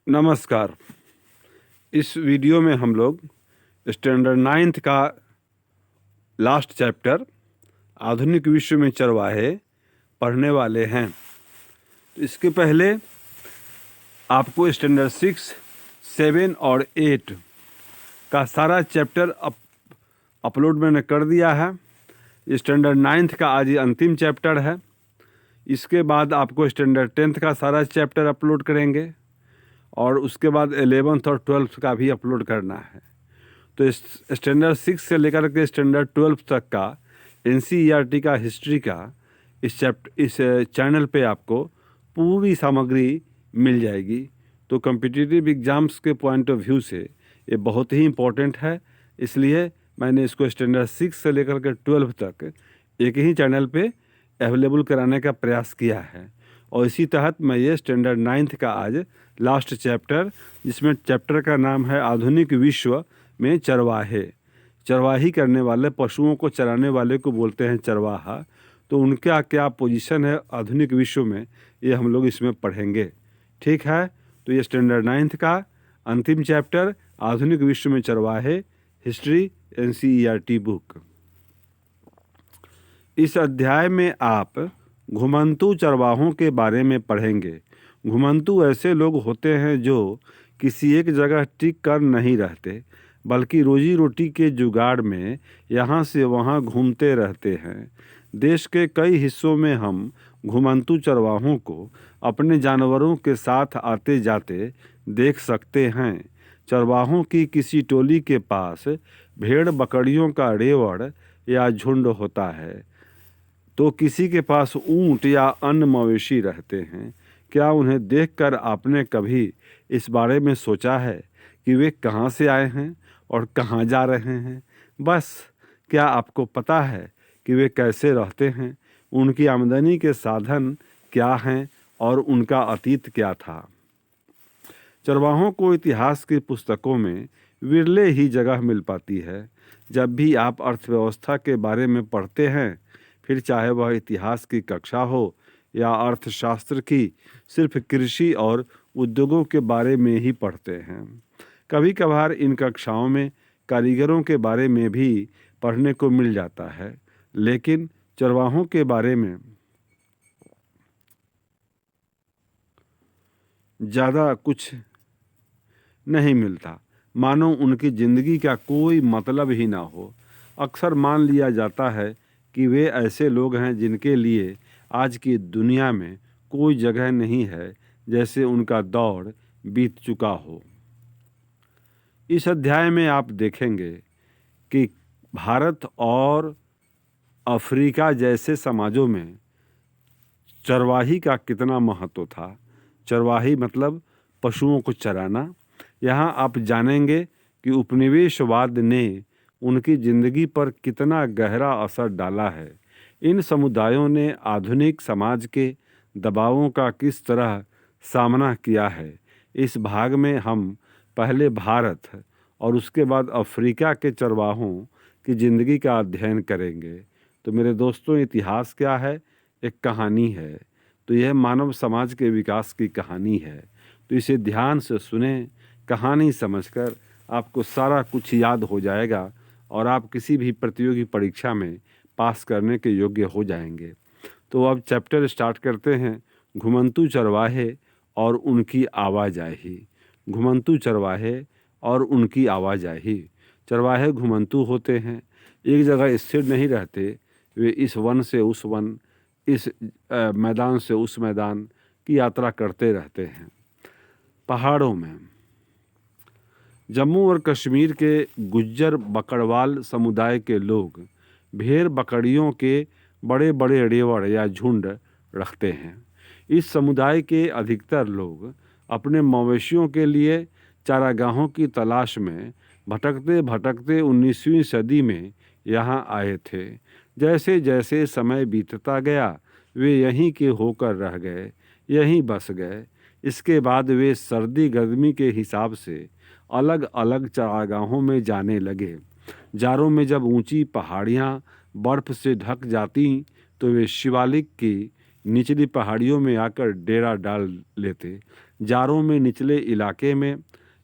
नमस्कार। इस वीडियो में हम लोग स्टैंडर्ड 9th का लास्ट चैप्टर आधुनिक विश्व में चरवाहे पढ़ने वाले हैं। तो इसके पहले आपको स्टैंडर्ड 6, 7 और 8 का सारा चैप्टर अपलोड मैंने कर दिया है। स्टैंडर्ड 9th का आज ये अंतिम चैप्टर है। इसके बाद आपको स्टैंडर्ड 10th का सारा चैप्टर अपलोड करेंगे और उसके बाद 11th और 12th का भी अपलोड करना है। तो इस स्टैंडर्ड 6 से लेकर के स्टैंडर्ड 12 तक का NCERT का हिस्ट्री का इस चैनल पे आपको पूरी सामग्री मिल जाएगी। तो कॉम्पिटिटिव एग्ज़ाम्स के पॉइंट ऑफ व्यू से ये बहुत ही इम्पोर्टेंट है, इसलिए मैंने इसको स्टैंडर्ड 6 से लेकर के 12 तक एक ही चैनल पे अवेलेबल कराने का प्रयास किया है। और इसी तहत मैं ये स्टैंडर्ड 9th का आज लास्ट चैप्टर, जिसमें चैप्टर का नाम है आधुनिक विश्व में चरवाहे। चरवाही करने वाले, पशुओं को चराने वाले को बोलते हैं चरवाहा। तो उनका क्या पोजीशन है आधुनिक विश्व में, ये हम लोग इसमें पढ़ेंगे। ठीक है, तो ये स्टैंडर्ड 9th का अंतिम चैप्टर आधुनिक विश्व में चरवाहे, हिस्ट्री, NCERT बुक। इस अध्याय में आप घुमंतू चरवाहों के बारे में पढ़ेंगे। घुमंतू ऐसे लोग होते हैं जो किसी एक जगह टिक कर नहीं रहते, बल्कि रोजी रोटी के जुगाड़ में यहाँ से वहाँ घूमते रहते हैं। देश के कई हिस्सों में हम घुमंतू चरवाहों को अपने जानवरों के साथ आते जाते देख सकते हैं। चरवाहों की किसी टोली के पास भेड़ बकरियों का रेवड़ या झुंड होता है, तो किसी के पास ऊंट या अन्य मवेशी रहते हैं। क्या उन्हें देखकर आपने कभी इस बारे में सोचा है कि वे कहाँ से आए हैं और कहाँ जा रहे हैं? बस, क्या आपको पता है कि वे कैसे रहते हैं, उनकी आमदनी के साधन क्या हैं और उनका अतीत क्या था? चरवाहों को इतिहास की पुस्तकों में विरले ही जगह मिल पाती है। जब भी आप अर्थव्यवस्था के बारे में पढ़ते हैं, फिर चाहे वह इतिहास की कक्षा हो या अर्थशास्त्र की, सिर्फ कृषि और उद्योगों के बारे में ही पढ़ते हैं। कभी कभार इन कक्षाओं में कारीगरों के बारे में भी पढ़ने को मिल जाता है, लेकिन चरवाहों के बारे में ज़्यादा कुछ नहीं मिलता, मानो उनकी ज़िंदगी का कोई मतलब ही ना हो। अक्सर मान लिया जाता है कि वे ऐसे लोग हैं जिनके लिए आज की दुनिया में कोई जगह नहीं है, जैसे उनका दौर बीत चुका हो। इस अध्याय में आप देखेंगे कि भारत और अफ्रीका जैसे समाजों में चरवाही का कितना महत्व था। चरवाही मतलब पशुओं को चराना। यहाँ आप जानेंगे कि उपनिवेशवाद ने उनकी ज़िंदगी पर कितना गहरा असर डाला है। इन समुदायों ने आधुनिक समाज के दबावों का किस तरह सामना किया है। इस भाग में हम पहले भारत और उसके बाद अफ्रीका के चरवाहों की ज़िंदगी का अध्ययन करेंगे। तो मेरे दोस्तों, इतिहास क्या है? एक कहानी है। तो यह मानव समाज के विकास की कहानी है। तो इसे ध्यान से सुने। कहानी समझकर आपको सारा कुछ याद हो जाएगा और आप किसी भी प्रतियोगी परीक्षा में पास करने के योग्य हो जाएंगे। तो अब चैप्टर स्टार्ट करते हैं, घुमंतू चरवाहे और उनकी आवाजाही। घुमंतू चरवाहे और उनकी आवाजाही। चरवाहे घुमंतू होते हैं, एक जगह स्थिर नहीं रहते। वे इस वन से उस वन, इस मैदान से उस मैदान की यात्रा करते रहते हैं। पहाड़ों में जम्मू और कश्मीर के गुज्जर बकरवाल समुदाय के लोग भेड़ बकरियों के बड़े बड़े रेवड़ या झुंड रखते हैं। इस समुदाय के अधिकतर लोग अपने मवेशियों के लिए चारागाहों की तलाश में भटकते भटकते 19वीं सदी में यहाँ आए थे। जैसे जैसे समय बीतता गया, वे यहीं के होकर रह गए, यहीं बस गए। इसके बाद वे सर्दी गर्मी के हिसाब से अलग अलग चारागाहों में जाने लगे। जाड़ों में जब ऊंची पहाड़ियाँ बर्फ़ से ढक जाती, तो वे शिवालिक की निचली पहाड़ियों में आकर डेरा डाल लेते। जाड़ों में निचले इलाके में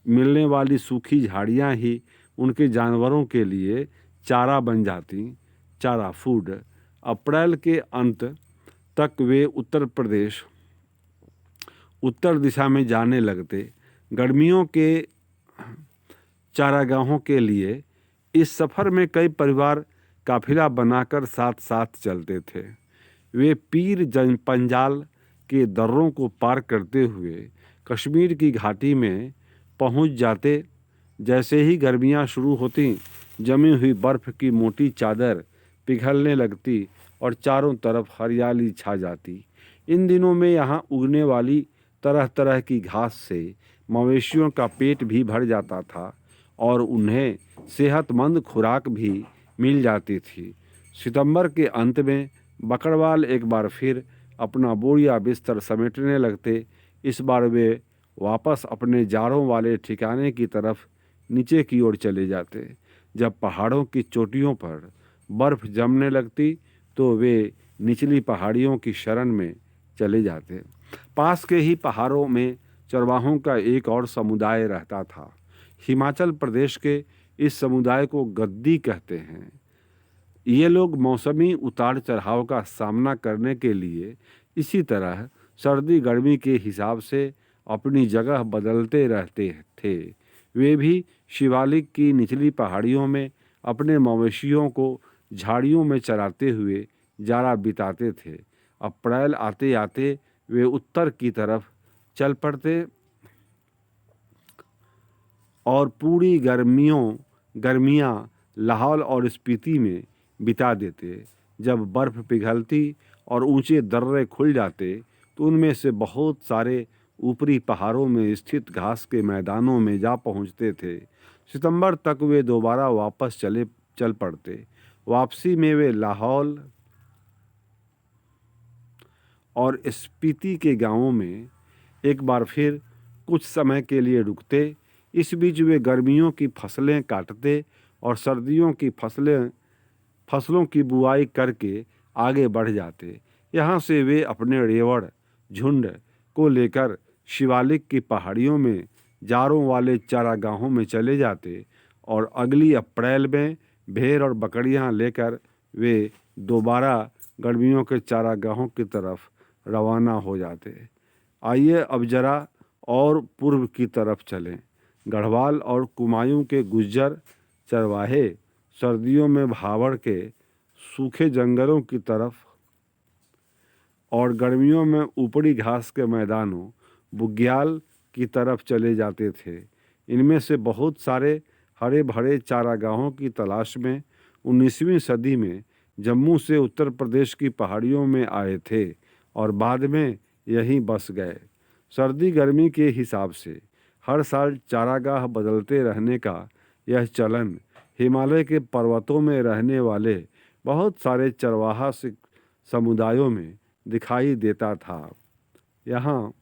मिलने वाली सूखी झाड़ियाँ ही उनके जानवरों के लिए चारा बन जाती, चारा फूड। अप्रैल के अंत तक वे उत्तर दिशा में जाने लगते। गर्मियों के चारागाहों के लिए इस सफ़र में कई परिवार काफिला बनाकर साथ साथ चलते थे। वे पीर पंजाल के दर्रों को पार करते हुए कश्मीर की घाटी में पहुंच जाते। जैसे ही गर्मियां शुरू होती, जमी हुई बर्फ़ की मोटी चादर पिघलने लगती और चारों तरफ हरियाली छा जाती। इन दिनों में यहाँ उगने वाली तरह तरह की घास से मवेशियों का पेट भी भर जाता था और उन्हें सेहतमंद खुराक भी मिल जाती थी। सितंबर के अंत में बकरवाल एक बार फिर अपना बोरिया बिस्तर समेटने लगते। इस बार वे वापस अपने जाड़ों वाले ठिकाने की तरफ नीचे की ओर चले जाते। जब पहाड़ों की चोटियों पर बर्फ़ जमने लगती तो वे निचली पहाड़ियों की शरण में चले जाते। पास के ही पहाड़ों में चरवाहों का एक और समुदाय रहता था। हिमाचल प्रदेश के इस समुदाय को गद्दी कहते हैं। ये लोग मौसमी उतार चढ़ाव का सामना करने के लिए इसी तरह सर्दी गर्मी के हिसाब से अपनी जगह बदलते रहते थे। वे भी शिवालिक की निचली पहाड़ियों में अपने मवेशियों को झाड़ियों में चराते हुए जाड़ा बिताते थे। अप्रैल आते आते वे उत्तर की तरफ चल पड़ते और पूरी गर्मियाँ लाहौल और स्पीति में बिता देते। जब बर्फ़ पिघलती और ऊंचे दर्रे खुल जाते तो उनमें से बहुत सारे ऊपरी पहाड़ों में स्थित घास के मैदानों में जा पहुंचते थे। सितंबर तक वे दोबारा वापस चल पड़ते। वापसी में वे लाहौल और स्पीति के गांवों में एक बार फिर कुछ समय के लिए रुकते। इस बीच वे गर्मियों की फसलें काटते और सर्दियों की फसलों की बुआई करके आगे बढ़ जाते। यहाँ से वे अपने रेवड़ झुंड को लेकर शिवालिक की पहाड़ियों में जारों वाले चारागाहों में चले जाते और अगली अप्रैल में भेड़ और बकरियाँ लेकर वे दोबारा गर्मियों के चारागाहों की तरफ रवाना हो जाते। आइए अब जरा और पूर्व की तरफ चलें। गढ़वाल और कुमायूं के गुज्जर चरवाहे सर्दियों में भावड़ के सूखे जंगलों की तरफ और गर्मियों में ऊपरी घास के मैदानों बुग्याल की तरफ चले जाते थे। इनमें से बहुत सारे हरे भरे चारागाहों की तलाश में 19वीं सदी में जम्मू से उत्तर प्रदेश की पहाड़ियों में आए थे और बाद में यहीं बस गए। सर्दी गर्मी के हिसाब से हर साल चारागाह बदलते रहने का यह चलन हिमालय के पर्वतों में रहने वाले बहुत सारे चरवाहा समुदायों में दिखाई देता था। यहाँ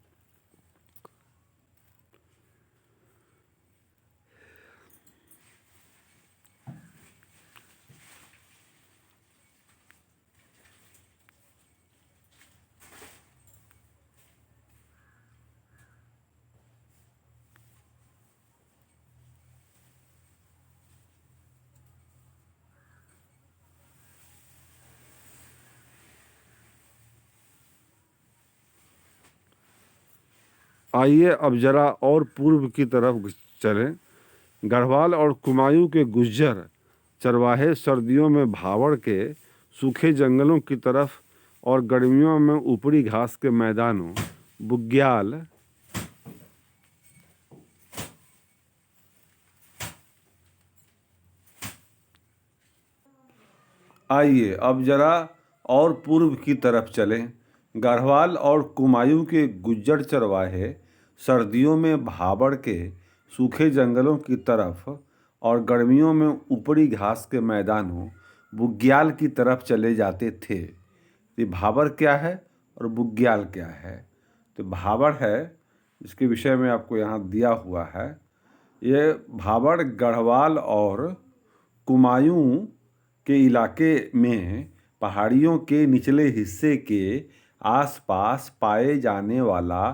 आइए अब जरा और पूर्व की तरफ चलें। गढ़वाल और कुमायूं के गुज्जर चरवाहे सर्दियों में भावड़ के सूखे जंगलों की तरफ और गर्मियों में ऊपरी घास के मैदानों बुग्याल आइए अब जरा और पूर्व की तरफ चलें। गढ़वाल और कुमायूं के गुज्जर चरवाहे सर्दियों में भावड़ के सूखे जंगलों की तरफ और गर्मियों में ऊपरी घास के मैदानों बुग्याल की तरफ चले जाते थे। ये भावड़ क्या है और बुग्याल क्या है? तो भावड़ है, इसके विषय में आपको यहाँ दिया हुआ है। ये भावड़ गढ़वाल और कुमायूं के इलाके में पहाड़ियों के निचले हिस्से के आसपास पाए जाने वाला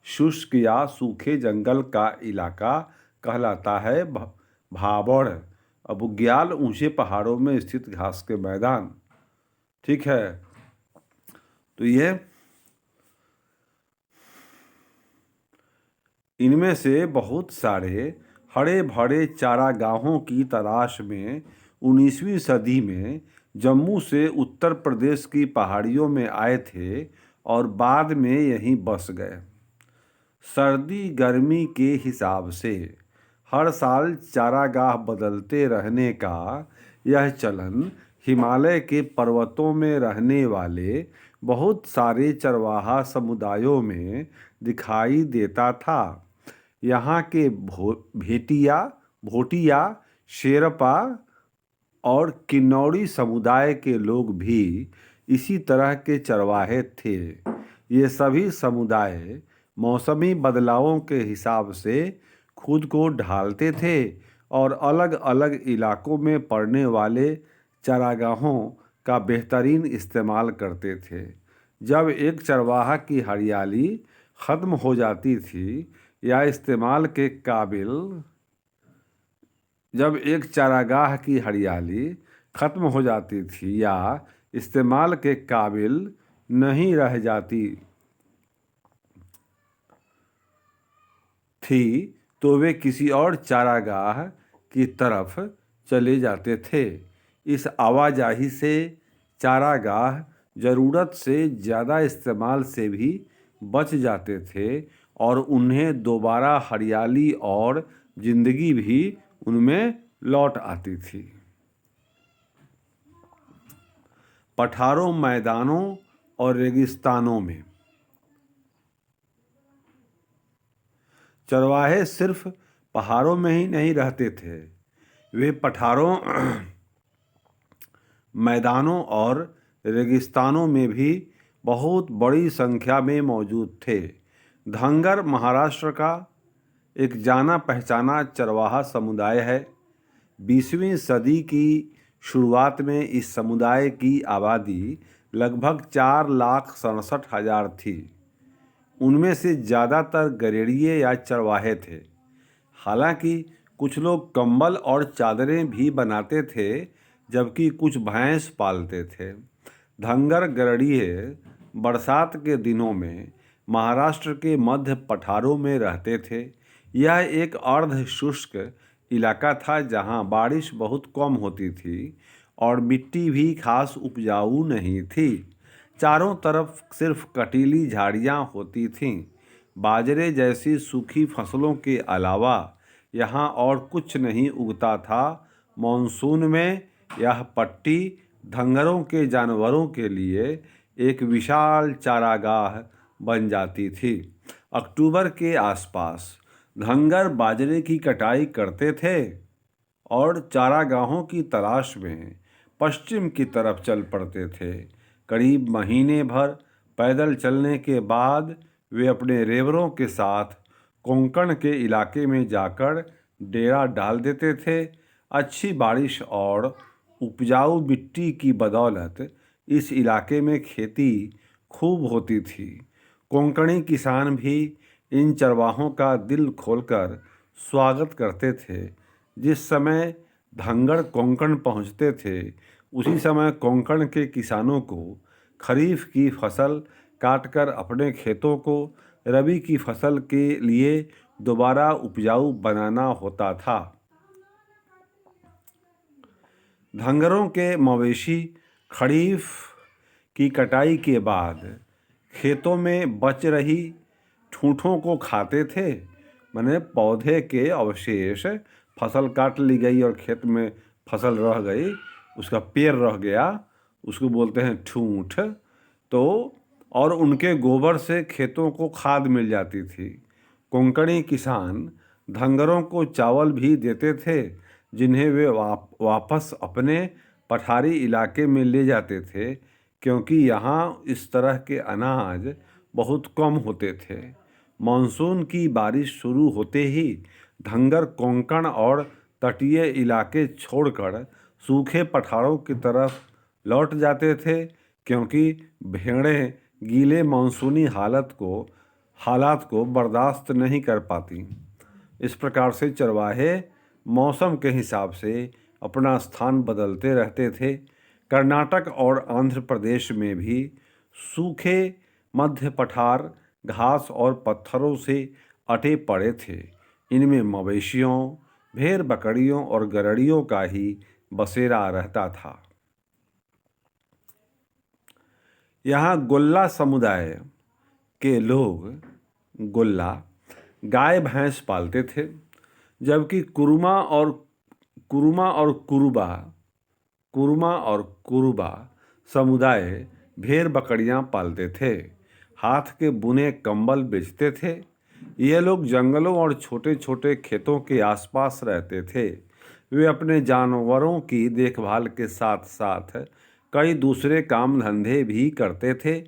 शुष्क या सूखे जंगल का इलाका कहलाता है भाबड़। अब बुग्याल ऊंचे पहाड़ों में स्थित घास के मैदान। ठीक है, तो ये इनमें से बहुत सारे हरे भरे चारागाहों की तलाश में 19वीं सदी में जम्मू से उत्तर प्रदेश की पहाड़ियों में आए थे और बाद में यहीं बस गए। सर्दी गर्मी के हिसाब से हर साल चारागाह बदलते रहने का यह चलन हिमालय के पर्वतों में रहने वाले बहुत सारे चरवाहा समुदायों में दिखाई देता था। यहाँ के भोटिया, शेरपा और किन्नौरी समुदाय के लोग भी इसी तरह के चरवाहे थे। ये सभी समुदाय मौसमी बदलावों के हिसाब से खुद को ढालते थे और अलग अलग इलाकों में पड़ने वाले चारागाहों का बेहतरीन इस्तेमाल करते थे। जब एक चरवाहा की हरियाली ख़त्म हो जाती थी या इस्तेमाल के काबिल जब एक चारागाह की हरियाली ख़त्म हो जाती थी या इस्तेमाल के काबिल नहीं रह जाती थी तो वे किसी और चारागाह की तरफ चले जाते थे। इस आवाजाही से चारागाह ज़रूरत से ज़्यादा इस्तेमाल से भी बच जाते थे और उन्हें दोबारा हरियाली और ज़िंदगी भी उनमें लौट आती थी। पठारों, मैदानों और रेगिस्तानों में चरवाहे सिर्फ पहाड़ों में ही नहीं रहते थे, वे पठारों, मैदानों और रेगिस्तानों में भी बहुत बड़ी संख्या में मौजूद थे। धंगर महाराष्ट्र का एक जाना पहचाना चरवाहा समुदाय है। 20वीं सदी की शुरुआत में इस समुदाय की आबादी लगभग 4,67,000 थी। उनमें से ज़्यादातर गरेड़िए या चरवाहे थे। हालांकि कुछ लोग कंबल और चादरें भी बनाते थे, जबकि कुछ भैंस पालते थे। धंगर गरेड़िए बरसात के दिनों में महाराष्ट्र के मध्य पठारों में रहते थे। यह एक अर्ध शुष्क इलाका था जहां बारिश बहुत कम होती थी और मिट्टी भी खास उपजाऊ नहीं थी। चारों तरफ सिर्फ कटीली झाड़ियां होती थीं। बाजरे जैसी सूखी फसलों के अलावा यहाँ और कुछ नहीं उगता था। मॉनसून में यह पट्टी धंगरों के जानवरों के लिए एक विशाल चारागाह बन जाती थी। अक्टूबर के आसपास धंगर बाजरे की कटाई करते थे और चारागाहों की तलाश में पश्चिम की तरफ चल पड़ते थे। करीब महीने भर पैदल चलने के बाद वे अपने रेवरों के साथ कोंकण के इलाके में जाकर डेरा डाल देते थे। अच्छी बारिश और उपजाऊ मिट्टी की बदौलत इस इलाके में खेती खूब होती थी। कोंकणी किसान भी इन चरवाहों का दिल खोलकर स्वागत करते थे। जिस समय धंगर कोंकण पहुंचते थे, उसी समय कोंकण के किसानों को खरीफ की फसल काटकर अपने खेतों को रबी की फसल के लिए दोबारा उपजाऊ बनाना होता था। धंगरों के मवेशी खरीफ की कटाई के बाद खेतों में बच रही ठूठों को खाते थे। माने पौधे के अवशेष, फसल काट ली गई और खेत में फसल रह गई, उसका पेड़ रह गया, उसको बोलते हैं ठूठ। तो और उनके गोबर से खेतों को खाद मिल जाती थी। कोंकणी किसान धंगरों को चावल भी देते थे, जिन्हें वे वापस अपने पठारी इलाके में ले जाते थे, क्योंकि यहाँ इस तरह के अनाज बहुत कम होते थे। मानसून की बारिश शुरू होते ही धंगर कोंकण और तटीय इलाके छोड़कर सूखे पठारों की तरफ लौट जाते थे, क्योंकि भेड़ें गीले मानसूनी हालात को बर्दाश्त नहीं कर पाती। इस प्रकार से चरवाहे मौसम के हिसाब से अपना स्थान बदलते रहते थे। कर्नाटक और आंध्र प्रदेश में भी सूखे मध्य पठार घास और पत्थरों से अटे पड़े थे। इनमें मवेशियों, भेड़ बकरियों और गड़ेड़ियों का ही बसेरा रहता था। यहाँ गोल्ला समुदाय के लोग गोल्ला गाय भैंस पालते थे, जबकि कुरुमा और कुरुबा समुदाय भेड़ बकरियां पालते थे। हाथ के बुने कंबल बेचते थे। ये लोग जंगलों और छोटे छोटे खेतों के आसपास रहते थे। वे अपने जानवरों की देखभाल के साथ साथ कई दूसरे काम धंधे भी करते थे।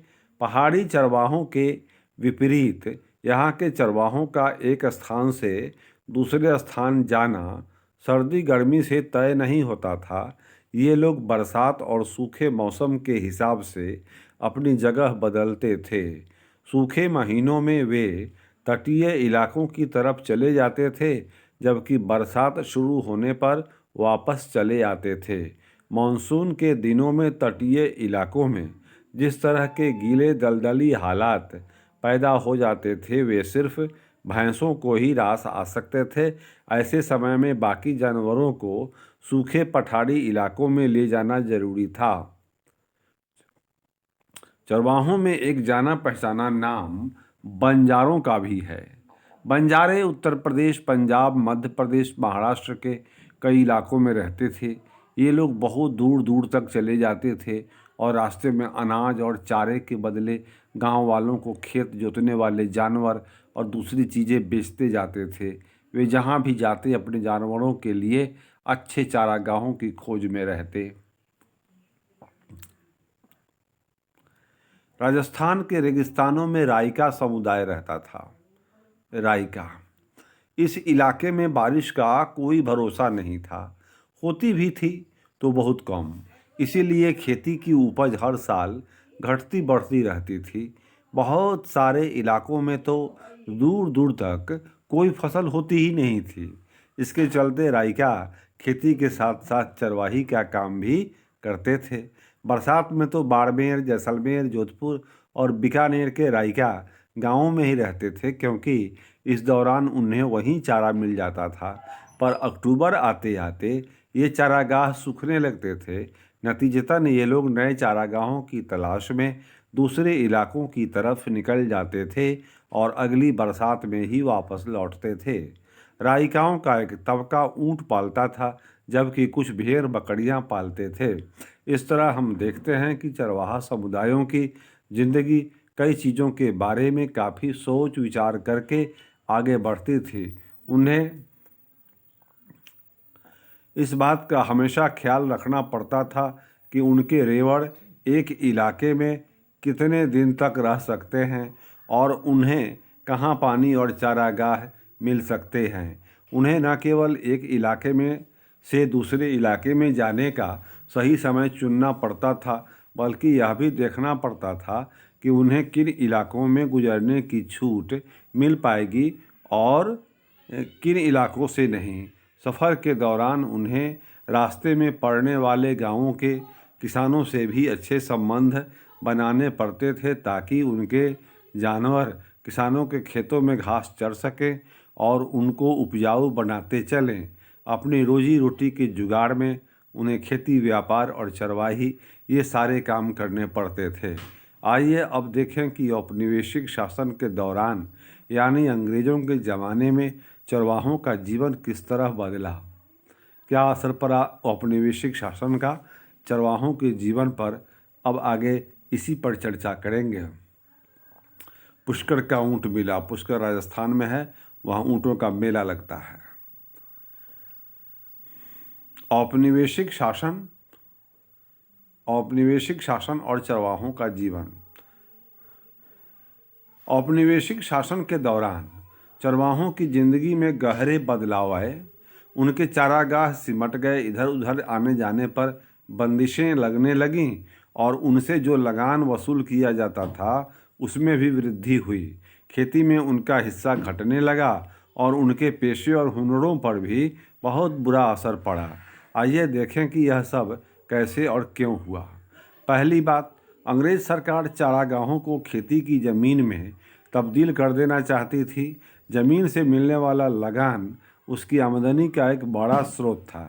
पहाड़ी चरवाहों के विपरीत यहाँ के चरवाहों का एक स्थान से दूसरे स्थान जाना सर्दी गर्मी से तय नहीं होता था। ये लोग बरसात और सूखे मौसम के हिसाब से अपनी जगह बदलते थे। सूखे महीनों में वे तटीय इलाकों की तरफ चले जाते थे, जबकि बरसात शुरू होने पर वापस चले आते थे। मानसून के दिनों में तटीय इलाकों में जिस तरह के गीले दलदली हालात पैदा हो जाते थे, वे सिर्फ भैंसों को ही रास आ सकते थे। ऐसे समय में बाकी जानवरों को सूखे पठारी इलाकों में ले जाना जरूरी था। चरवाहों में एक जाना पहचाना नाम बंजारों का भी है। बंजारे उत्तर प्रदेश, पंजाब, मध्य प्रदेश, महाराष्ट्र के कई इलाकों में रहते थे। ये लोग बहुत दूर दूर तक चले जाते थे और रास्ते में अनाज और चारे के बदले गांव वालों को खेत जोतने वाले जानवर और दूसरी चीज़ें बेचते जाते थे। वे जहां भी जाते अपने जानवरों के लिए अच्छे चारागाहों की खोज में रहते। राजस्थान के रेगिस्तानों में राइका समुदाय रहता था। राइका इस इलाके में बारिश का कोई भरोसा नहीं था। होती भी थी तो बहुत कम। इसीलिए खेती की उपज हर साल घटती बढ़ती रहती थी। बहुत सारे इलाकों में तो दूर दूर तक कोई फसल होती ही नहीं थी। इसके चलते राइका खेती के साथ साथ चरवाही का काम भी करते थे। बरसात में तो बाड़मेर, जैसलमेर, जोधपुर और बीकानेर के राइका गाँवों में ही रहते थे, क्योंकि इस दौरान उन्हें वहीं चारा मिल जाता था। पर अक्टूबर आते आते ये चारागाह सूखने लगते थे। नतीजतन ये लोग नए चारागाहों की तलाश में दूसरे इलाकों की तरफ निकल जाते थे और अगली बरसात में ही वापस लौटते थे। राइकाओं का एक तबका ऊंट पालता था, जबकि कुछ भेड़ बकरियां पालते थे। इस तरह हम देखते हैं कि चरवाहा समुदायों की जिंदगी कई चीज़ों के बारे में काफ़ी सोच विचार करके आगे बढ़ती थी। उन्हें इस बात का हमेशा ख्याल रखना पड़ता था कि उनके रेवड़ एक इलाके में कितने दिन तक रह सकते हैं और उन्हें कहाँ पानी और चारागाह मिल सकते हैं। उन्हें न केवल एक इलाके में से दूसरे इलाके में जाने का सही समय चुनना पड़ता था, बल्कि यह भी देखना पड़ता था कि उन्हें किन इलाकों में गुजरने की छूट मिल पाएगी और किन इलाकों से नहीं। सफ़र के दौरान उन्हें रास्ते में पड़ने वाले गांवों के किसानों से भी अच्छे संबंध बनाने पड़ते थे, ताकि उनके जानवर किसानों के खेतों में घास चर सकें और उनको उपजाऊ बनाते चलें। अपनी रोजी रोटी के जुगाड़ में उन्हें खेती, व्यापार और चरवाही ये सारे काम करने पड़ते थे। आइए अब देखें कि औपनिवेशिक शासन के दौरान यानी अंग्रेज़ों के ज़माने में चरवाहों का जीवन किस तरह बदला। क्या असर पड़ा औपनिवेशिक शासन का चरवाहों के जीवन पर, अब आगे इसी पर चर्चा करेंगे। पुष्कर का ऊंट मेला, पुष्कर राजस्थान में है, वहाँ ऊँटों का मेला लगता है। औपनिवेशिक शासन और चरवाहों का जीवन। औपनिवेशिक शासन के दौरान चरवाहों की जिंदगी में गहरे बदलाव आए। उनके चारागाह सिमट गए, इधर उधर आने जाने पर बंदिशें लगने लगीं और उनसे जो लगान वसूल किया जाता था उसमें भी वृद्धि हुई। खेती में उनका हिस्सा घटने लगा और उनके पेशे और हुनरों पर भी बहुत बुरा असर पड़ा। आइए देखें कि यह सब कैसे और क्यों हुआ। पहली बात, अंग्रेज सरकार चारागाहों को खेती की ज़मीन में तब्दील कर देना चाहती थी। ज़मीन से मिलने वाला लगान उसकी आमदनी का एक बड़ा स्रोत था।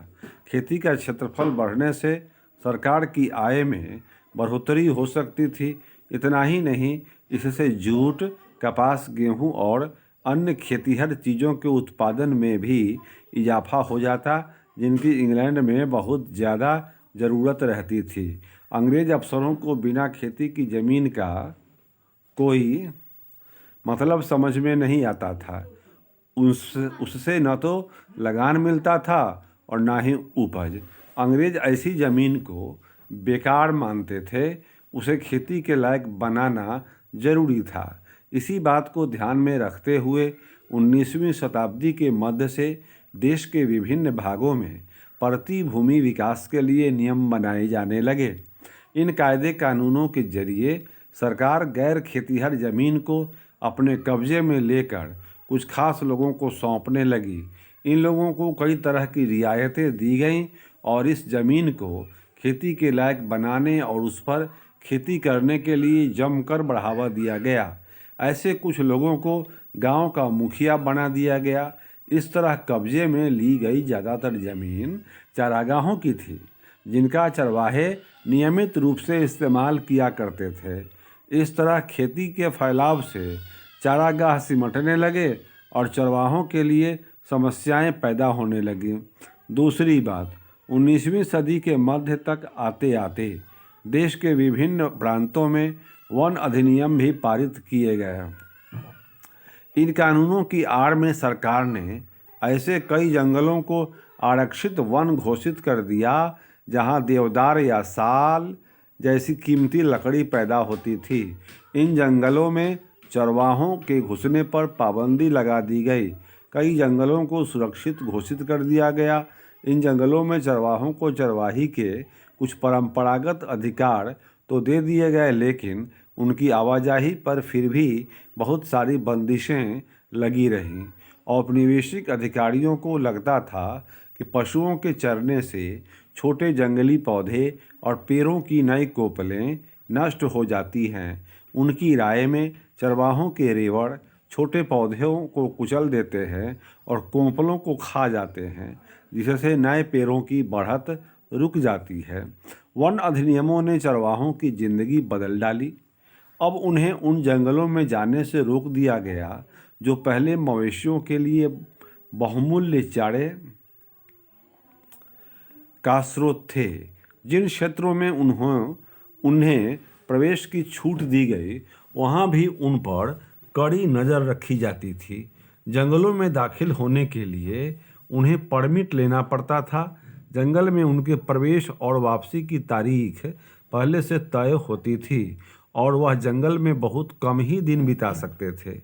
खेती का क्षेत्रफल बढ़ने से सरकार की आय में बढ़ोतरी हो सकती थी। इतना ही नहीं, इससे जूट, कपास, गेहूं और अन्य खेतीहर चीज़ों के उत्पादन में भी इजाफा हो जाता, जिनकी इंग्लैंड में बहुत ज़्यादा ज़रूरत रहती थी। अंग्रेज अफसरों को बिना खेती की ज़मीन का कोई मतलब समझ में नहीं आता था। उससे न तो लगान मिलता था और ना ही उपज। अंग्रेज ऐसी ज़मीन को बेकार मानते थे। उसे खेती के लायक बनाना जरूरी था। इसी बात को ध्यान में रखते हुए 19वीं शताब्दी के मध्य से देश के विभिन्न भागों में प्रति भूमि विकास के लिए नियम बनाए जाने लगे। इन कायदे कानूनों के जरिए सरकार गैर खेतीहर ज़मीन को अपने कब्जे में लेकर कुछ खास लोगों को सौंपने लगी। इन लोगों को कई तरह की रियायतें दी गईं और इस ज़मीन को खेती के लायक बनाने और उस पर खेती करने के लिए जमकर बढ़ावा दिया गया। ऐसे कुछ लोगों को गांव का मुखिया बना दिया गया। इस तरह कब्जे में ली गई ज़्यादातर ज़मीन चारागाहों की थी, जिनका चरवाहे नियमित रूप से इस्तेमाल किया करते थे। इस तरह खेती के फैलाव से चारागाह सिमटने लगे और चरवाहों के लिए समस्याएं पैदा होने लगीं। दूसरी बात, 19वीं सदी के मध्य तक आते आते देश के विभिन्न प्रांतों में वन अधिनियम भी पारित किए गए। इन कानूनों की आड़ में सरकार ने ऐसे कई जंगलों को आरक्षित वन घोषित कर दिया जहां देवदार या साल जैसी कीमती लकड़ी पैदा होती थी। इन जंगलों में चरवाहों के घुसने पर पाबंदी लगा दी गई। कई जंगलों को सुरक्षित घोषित कर दिया गया। इन जंगलों में चरवाहों को चरवाही के कुछ परंपरागत अधिकार तो दे दिए गए, लेकिन उनकी आवाजाही पर फिर भी बहुत सारी बंदिशें लगी रहीं। औपनिवेशिक अधिकारियों को लगता था कि पशुओं के चरने से छोटे जंगली पौधे और पेड़ों की नई कोपलें नष्ट हो जाती हैं। उनकी राय में चरवाहों के रेवड़ छोटे पौधों को कुचल देते हैं और कोंपलों को खा जाते हैं, जिससे नए पेड़ों की बढ़त रुक जाती है। वन अधिनियमों ने चरवाहों की जिंदगी बदल डाली। अब उन्हें उन जंगलों में जाने से रोक दिया गया जो पहले मवेशियों के लिए बहुमूल्य चारे का स्रोत थे। जिन क्षेत्रों में उन्हें प्रवेश की छूट दी गई, वहाँ भी उन पर कड़ी नज़र रखी जाती थी। जंगलों में दाखिल होने के लिए उन्हें परमिट लेना पड़ता था। जंगल में उनके प्रवेश और वापसी की तारीख पहले से तय होती थी और वह जंगल में बहुत कम ही दिन बिता सकते थे।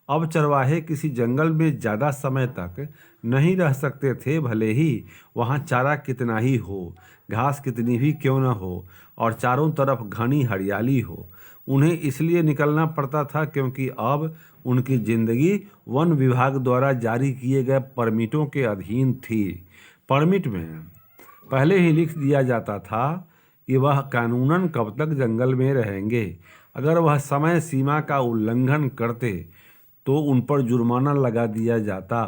अब चरवाहे किसी जंगल में ज़्यादा समय तक नहीं रह सकते थे, भले ही वहाँ चारा कितना ही हो, घास कितनी भी क्यों न हो और चारों तरफ घनी हरियाली हो। उन्हें इसलिए निकलना पड़ता था क्योंकि अब उनकी ज़िंदगी वन विभाग द्वारा जारी किए गए परमिटों के अधीन थी। परमिट में पहले ही लिख दिया जाता था कि वह कानूनन कब तक जंगल में रहेंगे। अगर वह समय सीमा का उल्लंघन करते तो उन पर जुर्माना लगा दिया जाता।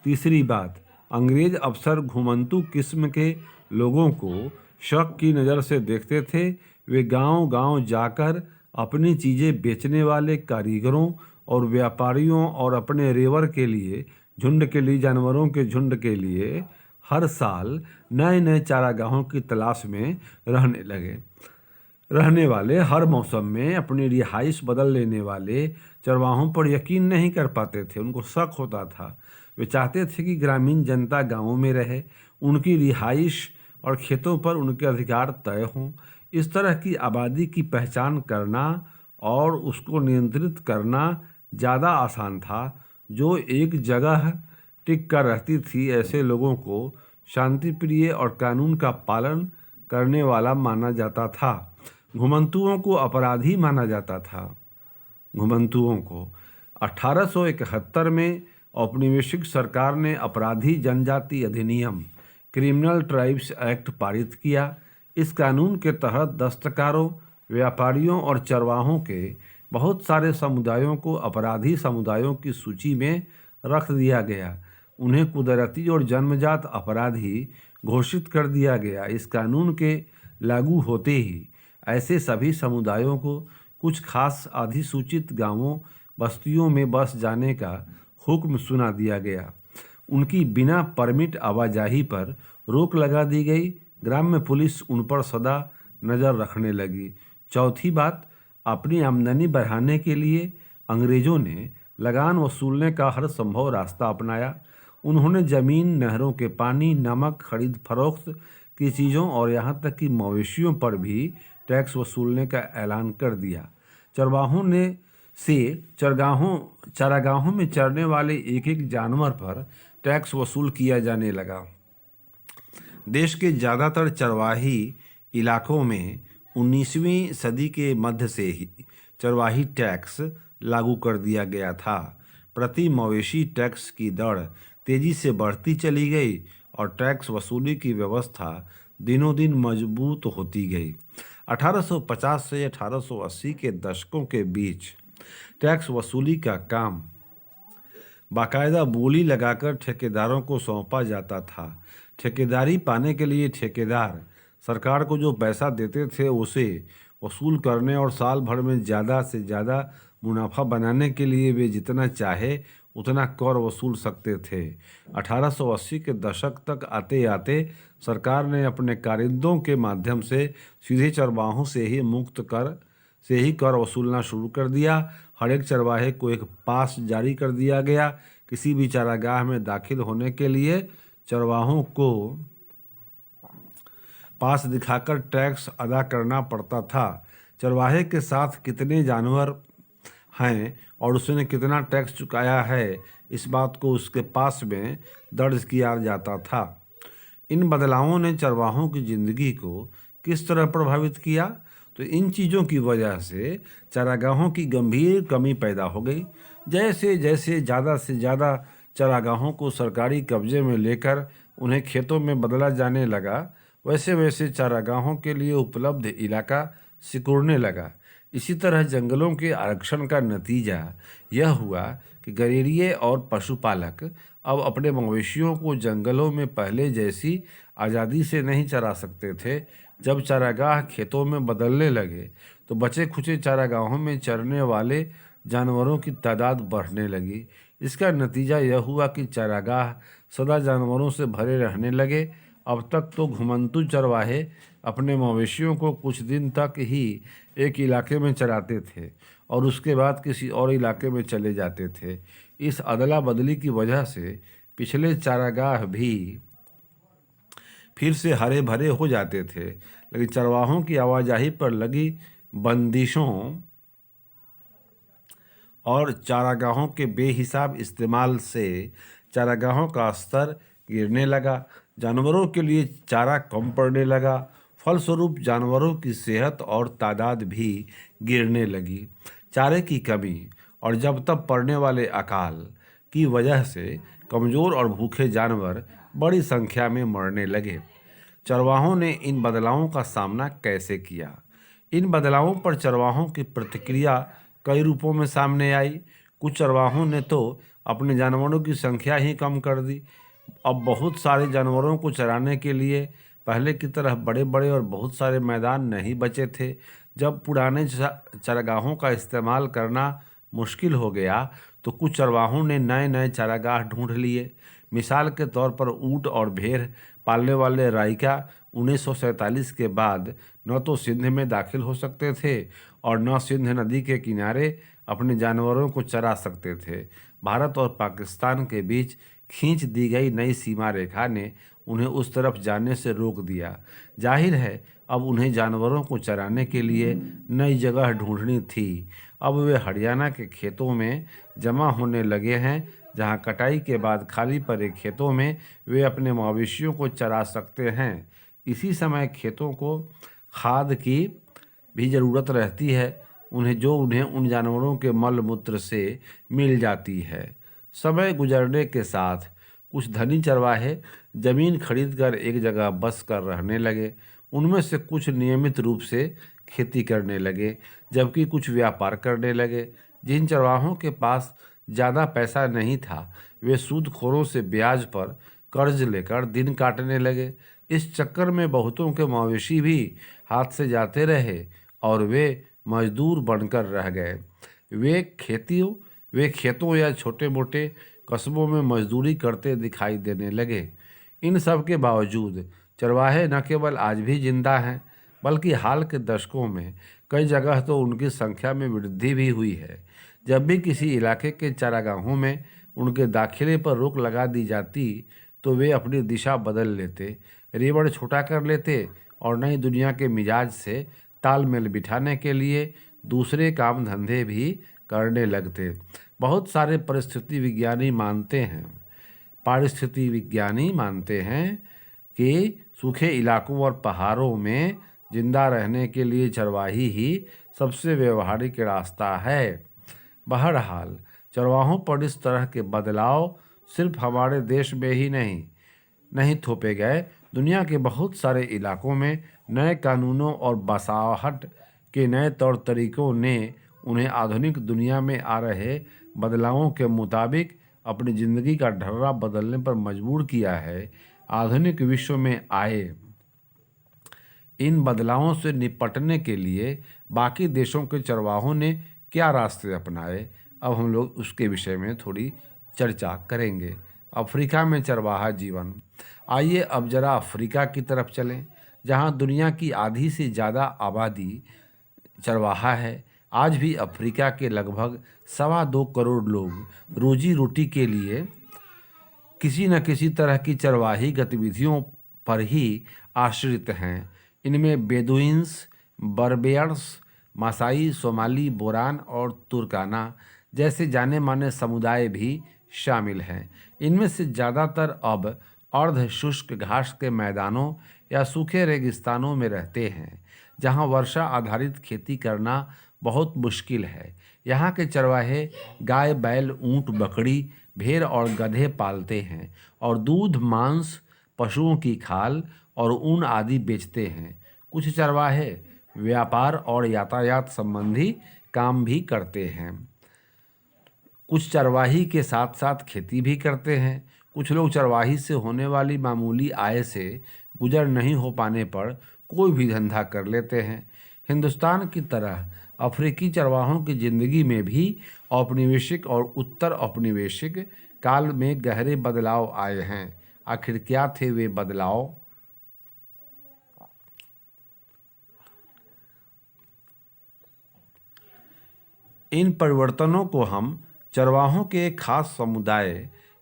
तीसरी बात, अंग्रेज अफसर घुमंतू किस्म के लोगों को शक की नज़र से देखते थे। वे गांव-गांव जाकर अपनी चीज़ें बेचने वाले कारीगरों और व्यापारियों और अपने रेवर के लिए झुंड के लिए जानवरों के झुंड के लिए हर साल नए नए चारागाहों की तलाश में रहने लगे। रहने वाले हर मौसम में अपनी रिहाइश बदल लेने वाले चरवाहों पर यकीन नहीं कर पाते थे। उनको शक होता था। वे चाहते थे कि ग्रामीण जनता गांवों में रहे, उनकी रिहाइश और खेतों पर उनके अधिकार तय हों। इस तरह की आबादी की पहचान करना और उसको नियंत्रित करना ज़्यादा आसान था। जो एक जगह टिक कर रहती थी, ऐसे लोगों को शांतिप्रिय और कानून का पालन करने वाला माना जाता था। घुमंतुओं को अपराधी माना जाता था। घुमंतुओं को 1871 में औपनिवेशिक सरकार ने अपराधी जनजाति अधिनियम क्रिमिनल ट्राइब्स एक्ट पारित किया। इस कानून के तहत दस्तकारों, व्यापारियों और चरवाहों के बहुत सारे समुदायों को अपराधी समुदायों की सूची में रख दिया गया। उन्हें कुदरती और जन्मजात अपराधी घोषित कर दिया गया। इस कानून के लागू होते ही ऐसे सभी समुदायों को कुछ खास अधिसूचित गांवों बस्तियों में बस जाने का हुक्म सुना दिया गया। उनकी बिना परमिट आवाजाही पर रोक लगा दी गई। ग्राम्य पुलिस उन पर सदा नज़र रखने लगी। चौथी बात, अपनी आमदनी बढ़ाने के लिए अंग्रेज़ों ने लगान वसूलने का हर संभव रास्ता अपनाया। उन्होंने ज़मीन, नहरों के पानी, नमक, खरीद फरोख्त की चीज़ों और यहाँ तक कि मवेशियों पर भी टैक्स वसूलने का ऐलान कर दिया। चरवाहों ने से चारागाहों में चरने वाले एक एक जानवर पर टैक्स वसूल किया जाने लगा। देश के ज़्यादातर चरवाही इलाकों में 19वीं सदी के मध्य से ही चरवाही टैक्स लागू कर दिया गया था। प्रति मवेशी टैक्स की दर तेजी से बढ़ती चली गई और टैक्स वसूली की व्यवस्था दिनों दिन मजबूत होती गई। 1850 से 1880 के दशकों के बीच टैक्स वसूली का काम बाकायदा बोली लगाकर ठेकेदारों को सौंपा जाता था। ठेकेदारी पाने के लिए ठेकेदार सरकार को जो पैसा देते थे उसे वसूल करने और साल भर में ज़्यादा से ज़्यादा मुनाफा बनाने के लिए वे जितना चाहे उतना कर वसूल सकते थे। 1880 के दशक तक आते आते सरकार ने अपने कारिंदों के माध्यम से सीधे चरवाहों से ही कर वसूलना शुरू कर दिया। हर एक चरवाहे को एक पास जारी कर दिया गया। किसी भी चारागाह में दाखिल होने के लिए चरवाहों को पास दिखाकर टैक्स अदा करना पड़ता था। चरवाहे के साथ कितने जानवर हैं और उसने कितना टैक्स चुकाया है, इस बात को उसके पास में दर्ज किया जाता था। इन बदलावों ने चरवाहों की ज़िंदगी को किस तरह प्रभावित किया? तो इन चीज़ों की वजह से चारागाहों की गंभीर कमी पैदा हो गई। जैसे जैसे ज़्यादा से ज़्यादा चारागाहों को सरकारी कब्जे में लेकर उन्हें खेतों में बदला जाने लगा, वैसे वैसे चारागाहों के लिए उपलब्ध इलाका सिकुड़ने लगा। इसी तरह जंगलों के आरक्षण का नतीजा यह हुआ कि गड़ेरिये और पशुपालक अब अपने मवेशियों को जंगलों में पहले जैसी आज़ादी से नहीं चरा सकते थे। जब चारागाह खेतों में बदलने लगे तो बचे खुचे चारागाहों में चरने वाले जानवरों की तादाद बढ़ने लगी। इसका नतीजा यह हुआ कि चारागाह सदा जानवरों से भरे रहने लगे। अब तक तो घुमंतू चरवाहे अपने मवेशियों को कुछ दिन तक ही एक इलाके में चराते थे और उसके बाद किसी और इलाके में चले जाते थे। इस अदला बदली की वजह से पिछले चारागाह भी फिर से हरे भरे हो जाते थे, लेकिन चरवाहों की आवाजाही पर लगी बंदिशों और चारागाहों के बेहिसाब इस्तेमाल से चारागाहों का स्तर गिरने लगा। जानवरों के लिए चारा कम पड़ने लगा। फलस्वरूप जानवरों की सेहत और तादाद भी गिरने लगी। चारे की कमी और जब तब पड़ने वाले अकाल की वजह से कमज़ोर और भूखे जानवर बड़ी संख्या में मरने लगे। चरवाहों ने इन बदलावों का सामना कैसे किया? इन बदलावों पर चरवाहों की प्रतिक्रिया कई रूपों में सामने आई। कुछ चरवाहों ने तो अपने जानवरों की संख्या ही कम कर दी। अब बहुत सारे जानवरों को चराने के लिए पहले की तरह बड़े बड़े और बहुत सारे मैदान नहीं बचे थे। जब पुराने चारागाहों का इस्तेमाल करना मुश्किल हो गया तो कुछ चरवाहों ने नए नए चारागाह ढूंढ लिए। मिसाल के तौर पर ऊँट और भेड़ पालने वाले राइका 1947 के बाद न तो सिंध में दाखिल हो सकते थे और न सिंध नदी के किनारे अपने जानवरों को चरा सकते थे। भारत और पाकिस्तान के बीच खींच दी गई नई सीमा रेखा ने उन्हें उस तरफ जाने से रोक दिया। जाहिर है अब उन्हें जानवरों को चराने के लिए नई जगह ढूंढनी थी। अब वे हरियाणा के खेतों में जमा होने लगे हैं, जहां कटाई के बाद खाली पड़े खेतों में वे अपने मवेशियों को चरा सकते हैं। इसी समय खेतों को खाद की भी ज़रूरत रहती है उन्हें उन जानवरों के मल मूत्र से मिल जाती है। समय गुजरने के साथ कुछ धनी चरवाहे जमीन खरीदकर एक जगह बस कर रहने लगे। उनमें से कुछ नियमित रूप से खेती करने लगे, जबकि कुछ व्यापार करने लगे। जिन चरवाहों के पास ज़्यादा पैसा नहीं था, वे सूदखोरों से ब्याज पर कर्ज लेकर दिन काटने लगे। इस चक्कर में बहुतों के मवेशी भी हाथ से जाते रहे और वे मजदूर बनकर रह गए। वे खेतों या छोटे मोटे कस्बों में मजदूरी करते दिखाई देने लगे। इन सब के बावजूद चरवाहे न केवल आज भी जिंदा हैं, बल्कि हाल के दशकों में कई जगह तो उनकी संख्या में वृद्धि भी हुई है। जब भी किसी इलाके के चारागाहों में उनके दाखिले पर रोक लगा दी जाती, तो वे अपनी दिशा बदल लेते, रेवड़ छोटा कर लेते और नई दुनिया के मिजाज से तालमेल बिठाने के लिए दूसरे काम धंधे भी करने लगते। बहुत सारे पारिस्थितिक विज्ञानी मानते हैं कि सूखे इलाकों और पहाड़ों में जिंदा रहने के लिए चरवाही ही सबसे व्यवहारिक रास्ता है। बहरहाल, चरवाहों पर इस तरह के बदलाव सिर्फ हमारे देश में ही नहीं थोपे गए। दुनिया के बहुत सारे इलाकों में नए कानूनों और बसाहट के नए तौर तरीकों ने उन्हें आधुनिक दुनिया में आ रहे बदलावों के मुताबिक अपनी ज़िंदगी का ढर्रा बदलने पर मजबूर किया है। आधुनिक विश्व में आए इन बदलावों से निपटने के लिए बाकी देशों के चरवाहों ने क्या रास्ते अपनाए, अब हम लोग उसके विषय में थोड़ी चर्चा करेंगे। अफ्रीका में चरवाहा जीवन। आइए अब जरा अफ्रीका की तरफ चलें, जहां दुनिया की आधी से ज़्यादा आबादी चरवाहा है। आज भी अफ्रीका के लगभग 2.25 करोड़ लोग रोजी रोटी के लिए किसी न किसी तरह की चरवाही गतिविधियों पर ही आश्रित हैं। इनमें बेदुइन्स, बर्बेयर्स, मासाई, सोमाली, बोरान और तुर्काना जैसे जाने माने समुदाय भी शामिल हैं। इनमें से ज़्यादातर अब अर्ध शुष्क घास के मैदानों या सूखे रेगिस्तानों में रहते हैं, जहां वर्षा आधारित खेती करना बहुत मुश्किल है। यहाँ के चरवाहे गाय, बैल, ऊँट, बकरी, भेड़ और गधे पालते हैं और दूध, मांस, पशुओं की खाल और ऊन आदि बेचते हैं। कुछ चरवाहे व्यापार और यातायात संबंधी काम भी करते हैं। कुछ चरवाही के साथ साथ खेती भी करते हैं। कुछ लोग चरवाही से होने वाली मामूली आय से गुजर नहीं हो पाने पर कोई भी धंधा कर लेते हैं। हिंदुस्तान की तरह अफ्रीकी चरवाहों की ज़िंदगी में भी औपनिवेशिक और उत्तर औपनिवेशिक काल में गहरे बदलाव आए हैं। आखिर क्या थे वे बदलाव? इन परिवर्तनों को हम चरवाहों के एक खास समुदाय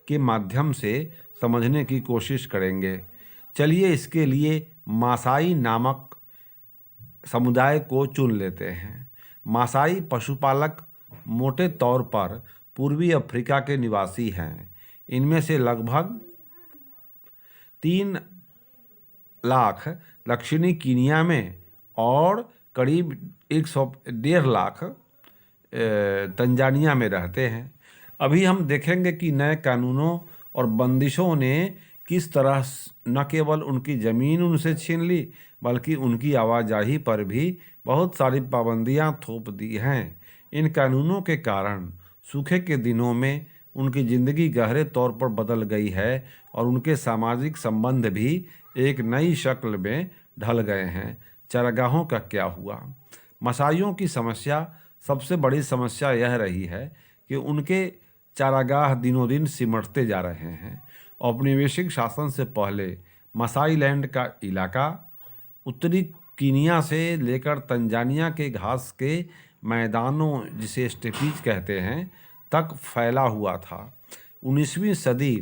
के माध्यम से समझने की कोशिश करेंगे। चलिए इसके लिए मासाई नामक समुदाय को चुन लेते हैं। मासाई पशुपालक मोटे तौर पर पूर्वी अफ्रीका के निवासी हैं। इनमें से लगभग 3 लाख दक्षिणी कीनिया में और करीब 1.5 लाख तंजानिया में रहते हैं। अभी हम देखेंगे कि नए कानूनों और बंदिशों ने किस तरह न केवल उनकी ज़मीन उनसे छीन ली, बल्कि उनकी आवाजाही पर भी बहुत सारी पाबंदियां थोप दी हैं। इन कानूनों के कारण सूखे के दिनों में उनकी ज़िंदगी गहरे तौर पर बदल गई है और उनके सामाजिक संबंध भी एक नई शक्ल में ढल गए हैं। चरागाहों का क्या हुआ? मसाइयों की समस्या सबसे बड़ी समस्या यह रही है कि उनके चारागाह दिनों दिन सिमटते जा रहे हैं। औपनिवेशिक शासन से पहले मसाई लैंड का इलाका उत्तरी कीनिया से लेकर तंजानिया के घास के मैदानों, जिसे स्टेपीज कहते हैं, तक फैला हुआ था। 19वीं सदी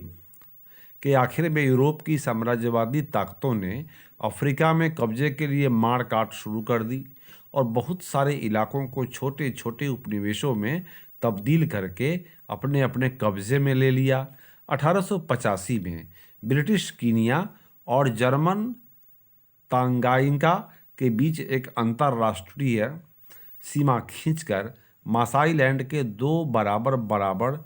के आखिर में यूरोप की साम्राज्यवादी ताकतों ने अफ्रीका में कब्जे के लिए मार काट शुरू कर दी और बहुत सारे इलाकों को छोटे छोटे उपनिवेशों में तब्दील करके अपने अपने कब्जे में ले लिया। 1885 में ब्रिटिश कीनिया और जर्मन तांगाइका के बीच एक अंतर्राष्ट्रीय सीमा खींचकर मासाई लैंड के 2 बराबर बराबर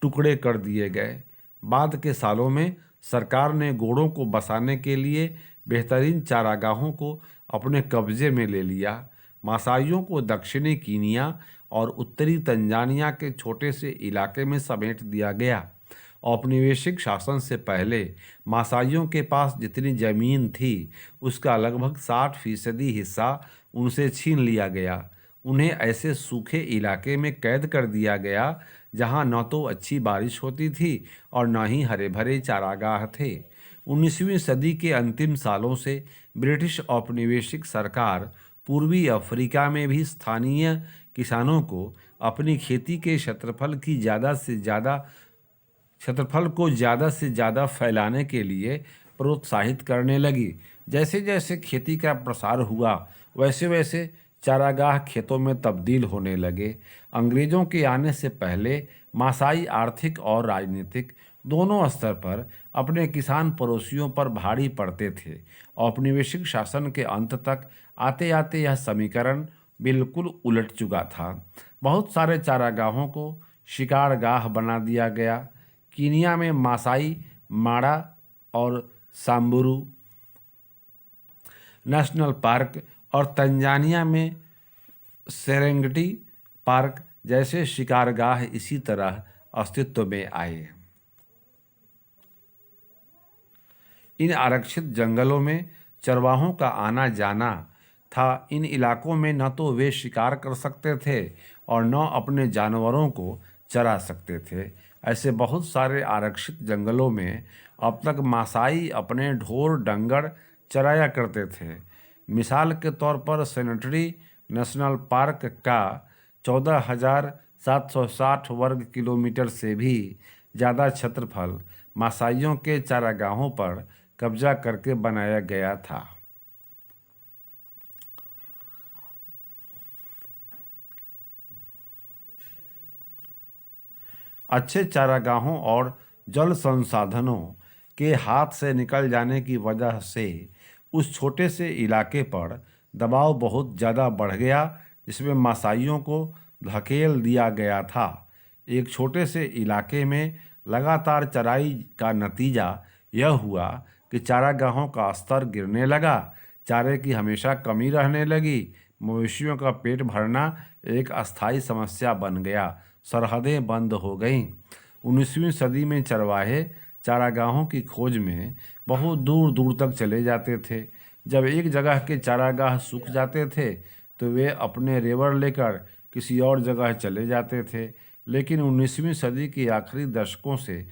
टुकड़े कर दिए गए। बाद के सालों में सरकार ने घोड़ों को बसाने के लिए बेहतरीन चारागाहों को अपने कब्जे में ले लिया। मासाइयों को दक्षिणी कीनिया और उत्तरी तंजानिया के छोटे से इलाके में समेट दिया गया। औपनिवेशिक शासन से पहले मासाइयों के पास जितनी जमीन थी उसका लगभग 60% हिस्सा उनसे छीन लिया गया। उन्हें ऐसे सूखे इलाके में कैद कर दिया गया जहां न तो अच्छी बारिश होती थी और न ही हरे भरे चारागाह थे। 19वीं सदी के अंतिम सालों से ब्रिटिश औपनिवेशिक सरकार पूर्वी अफ्रीका में भी स्थानीय किसानों को अपनी खेती के क्षेत्रफल को ज़्यादा से ज़्यादा फैलाने के लिए प्रोत्साहित करने लगी। जैसे जैसे खेती का प्रसार हुआ वैसे वैसे चारागाह खेतों में तब्दील होने लगे। अंग्रेज़ों के आने से पहले मासाई आर्थिक और राजनीतिक दोनों स्तर पर अपने किसान पड़ोसियों पर भारी पड़ते थे। औपनिवेशिक शासन के अंत तक आते आते यह समीकरण बिल्कुल उलट चुका था। बहुत सारे चारागाहों को शिकारगाह बना दिया गया। कीनिया में मासाई मारा और सांबुरू नेशनल पार्क और तंजानिया में सेरेंगेटी पार्क जैसे शिकारगाह इसी तरह अस्तित्व में आए। इन आरक्षित जंगलों में चरवाहों का आना जाना था। इन इलाकों में न तो वे शिकार कर सकते थे और न अपने जानवरों को चरा सकते थे। ऐसे बहुत सारे आरक्षित जंगलों में अब तक मासाई अपने ढोर डंगर चराया करते थे। मिसाल के तौर पर सेनेटरी नेशनल पार्क का 14,760 वर्ग किलोमीटर से भी ज़्यादा क्षेत्रफल मासाइयों के चारागाहों पर कब्जा करके बनाया गया था। अच्छे चारागाहों और जल संसाधनों के हाथ से निकल जाने की वजह से उस छोटे से इलाके पर दबाव बहुत ज़्यादा बढ़ गया, जिसमें मासाइयों को धकेल दिया गया था। एक छोटे से इलाके में लगातार चराई का नतीजा यह हुआ कि चारागाहों का स्तर गिरने लगा, चारे की हमेशा कमी रहने लगी, मवेशियों का पेट भरना एक अस्थायी समस्या बन गया, सरहदें बंद हो गईं। 19वीं सदी में चरवाहे चारागाहों की खोज में बहुत दूर दूर तक चले जाते थे। जब एक जगह के चारागाह सूख जाते थे तो वे अपने रेवड़ लेकर किसी और जगह चले जाते थे। लेकिन 19वीं सदी के आखिरी दशकों से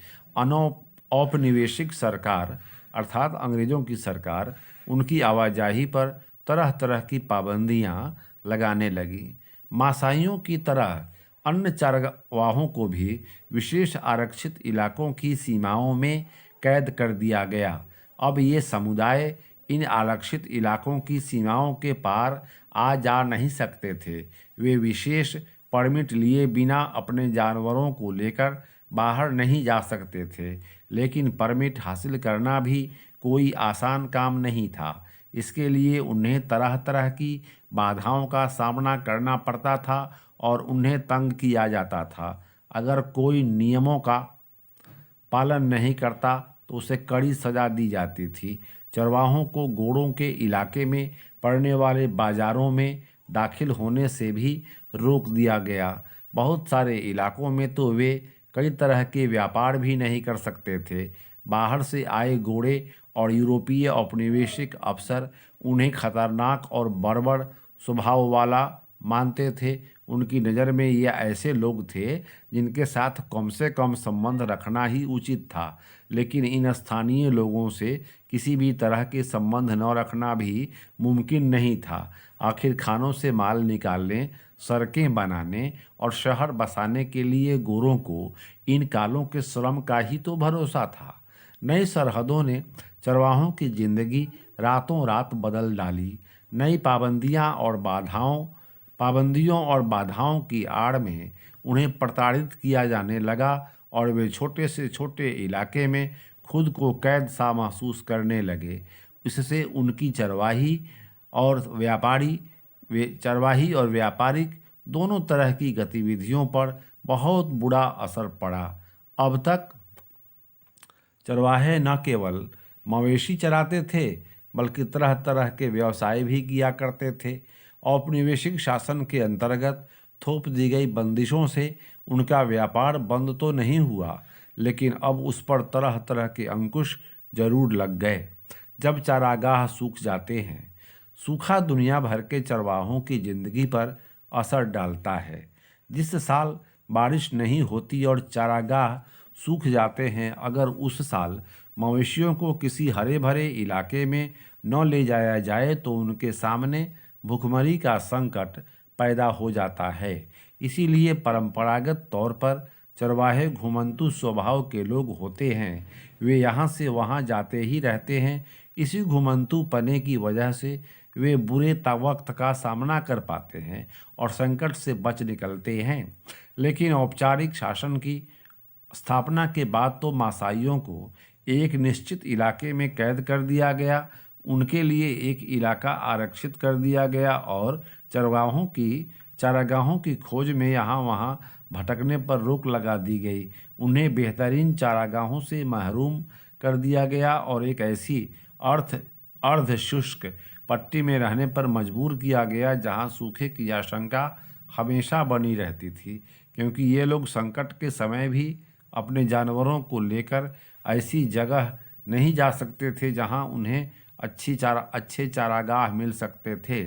औपनिवेशिक सरकार अर्थात अंग्रेज़ों की सरकार उनकी आवाजाही पर तरह तरह की पाबंदियां लगाने लगी। मासाइयों की तरह अन्य चारागाहों को भी विशेष आरक्षित इलाकों की सीमाओं में कैद कर दिया गया। अब ये समुदाय इन आरक्षित इलाकों की सीमाओं के पार आ जा नहीं सकते थे। वे विशेष परमिट लिए बिना अपने जानवरों को लेकर बाहर नहीं जा सकते थे। लेकिन परमिट हासिल करना भी कोई आसान काम नहीं था। इसके लिए उन्हें तरह तरह की बाधाओं का सामना करना पड़ता था और उन्हें तंग किया जाता था। अगर कोई नियमों का पालन नहीं करता तो उसे कड़ी सज़ा दी जाती थी। चरवाहों को घोड़ों के इलाके में पड़ने वाले बाज़ारों में दाखिल होने से भी रोक दिया गया। बहुत सारे इलाकों में तो वे कई तरह के व्यापार भी नहीं कर सकते थे। बाहर से आए घोड़े और यूरोपीय औपनिवेशिक अफसर उन्हें खतरनाक और बर्बर स्वभाव वाला मानते थे। उनकी नज़र में ये ऐसे लोग थे जिनके साथ कम से कम संबंध रखना ही उचित था। लेकिन इन स्थानीय लोगों से किसी भी तरह के संबंध न रखना भी मुमकिन नहीं था। आखिर खानों से माल निकालने, सड़कें बनाने और शहर बसाने के लिए गोरों को इन कालों के श्रम का ही तो भरोसा था। नई सरहदों ने चरवाहों की जिंदगी रातों रात बदल डाली। नई पाबंदियों और बाधाओं की आड़ में उन्हें प्रताड़ित किया जाने लगा और वे छोटे से छोटे इलाके में खुद को कैद सा महसूस करने लगे। इससे उनकी चरवाही और चरवाही और व्यापारिक दोनों तरह की गतिविधियों पर बहुत बुरा असर पड़ा। अब तक चरवाहे न केवल मवेशी चराते थे बल्कि तरह तरह के व्यवसाय भी किया करते थे। औपनिवेशिक शासन के अंतर्गत थोप दी गई बंदिशों से उनका व्यापार बंद तो नहीं हुआ, लेकिन अब उस पर तरह तरह के अंकुश जरूर लग गए। जब चारागाह सूख जाते हैं, सूखा दुनिया भर के चरवाहों की जिंदगी पर असर डालता है। जिस साल बारिश नहीं होती और चारागाह सूख जाते हैं, अगर उस साल मवेशियों को किसी हरे भरे इलाके में न ले जाया जाए तो उनके सामने भुखमरी का संकट पैदा हो जाता है। इसीलिए परंपरागत तौर पर चरवाहे घुमंतू स्वभाव के लोग होते हैं। वे यहाँ से वहाँ जाते ही रहते हैं। इसी घुमंतू पने की वजह से वे बुरे वक्त का सामना कर पाते हैं और संकट से बच निकलते हैं। लेकिन औपचारिक शासन की स्थापना के बाद तो मासाइयों को एक निश्चित इलाके में कैद कर दिया गया। उनके लिए एक इलाका आरक्षित कर दिया गया और चारागाहों की खोज में यहाँ वहाँ भटकने पर रोक लगा दी गई। उन्हें बेहतरीन चारागाहों से महरूम कर दिया गया और एक ऐसी अर्ध शुष्क पट्टी में रहने पर मजबूर किया गया जहाँ सूखे की आशंका हमेशा बनी रहती थी, क्योंकि ये लोग संकट के समय भी अपने जानवरों को लेकर ऐसी जगह नहीं जा सकते थे जहां उन्हें अच्छे चारागाह मिल सकते थे।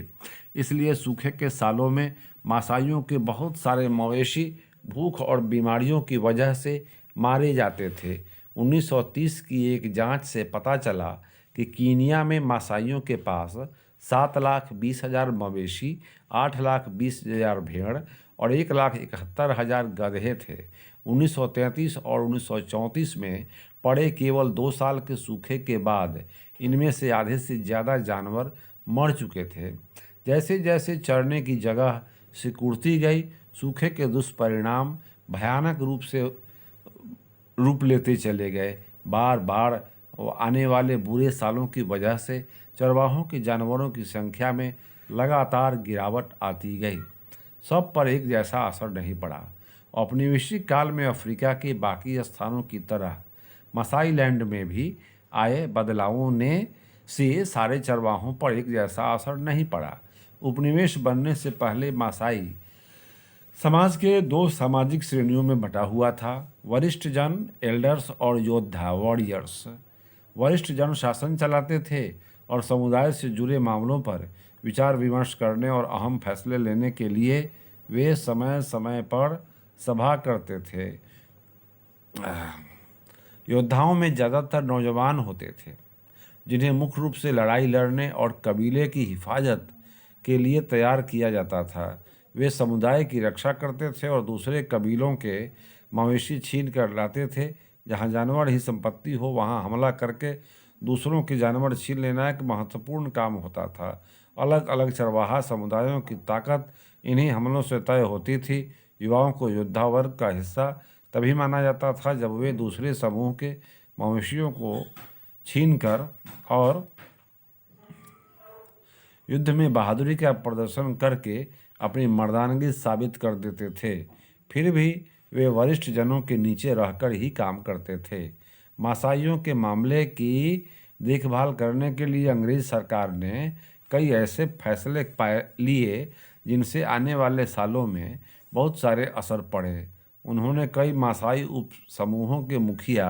इसलिए सूखे के सालों में मासाइयों के बहुत सारे मवेशी भूख और बीमारियों की वजह से मारे जाते थे। 1930 की एक जांच से पता चला कि कीनिया में मासाइयों के पास 7,20,000 मवेशी, 8,20,000 भेड़ और 1,71,000 गधे थे। 1933 और 1934 में पड़े केवल 2 साल के सूखे के बाद इनमें से आधे से ज़्यादा जानवर मर चुके थे। जैसे जैसे चरने की जगह सिकुड़ती गई, सूखे के दुष्परिणाम भयानक रूप लेते चले गए। बार बार आने वाले बुरे सालों की वजह से चरवाहों के जानवरों की संख्या में लगातार गिरावट आती गई। सब पर एक जैसा असर नहीं पड़ा। औपनिवेशिक काल में अफ्रीका के बाकी स्थानों की तरह मसाईलैंड में भी आए बदलावों ने से सारे चरवाहों पर एक जैसा असर नहीं पड़ा। उपनिवेश बनने से पहले मासाई समाज के 2 सामाजिक श्रेणियों में बटा हुआ था, वरिष्ठ जन एल्डर्स और योद्धा वॉरियर्स। वरिष्ठ जन शासन चलाते थे और समुदाय से जुड़े मामलों पर विचार विमर्श करने और अहम फैसले लेने के लिए वे समय समय पर सभा करते थे। योद्धाओं में ज़्यादातर नौजवान होते थे, जिन्हें मुख्य रूप से लड़ाई लड़ने और कबीले की हिफाजत के लिए तैयार किया जाता था। वे समुदाय की रक्षा करते थे और दूसरे कबीलों के मवेशी छीन कर लाते थे। जहाँ जानवर ही संपत्ति हो, वहाँ हमला करके दूसरों के जानवर छीन लेना एक महत्वपूर्ण काम होता था। अलग अलग चरवाहा समुदायों की ताकत इन्हीं हमलों से तय होती थी। युवाओं को योद्धा वर्ग का हिस्सा तभी माना जाता था जब वे दूसरे समूह के मवेशियों को छीनकर और युद्ध में बहादुरी का प्रदर्शन करके अपनी मर्दानगी साबित कर देते थे। फिर भी वे वरिष्ठ जनों के नीचे रहकर ही काम करते थे। मासाइयों के मामले की देखभाल करने के लिए अंग्रेज सरकार ने कई ऐसे फैसले लिए जिनसे आने वाले सालों में बहुत सारे असर पड़े। उन्होंने कई मासाई उप समूहों के मुखिया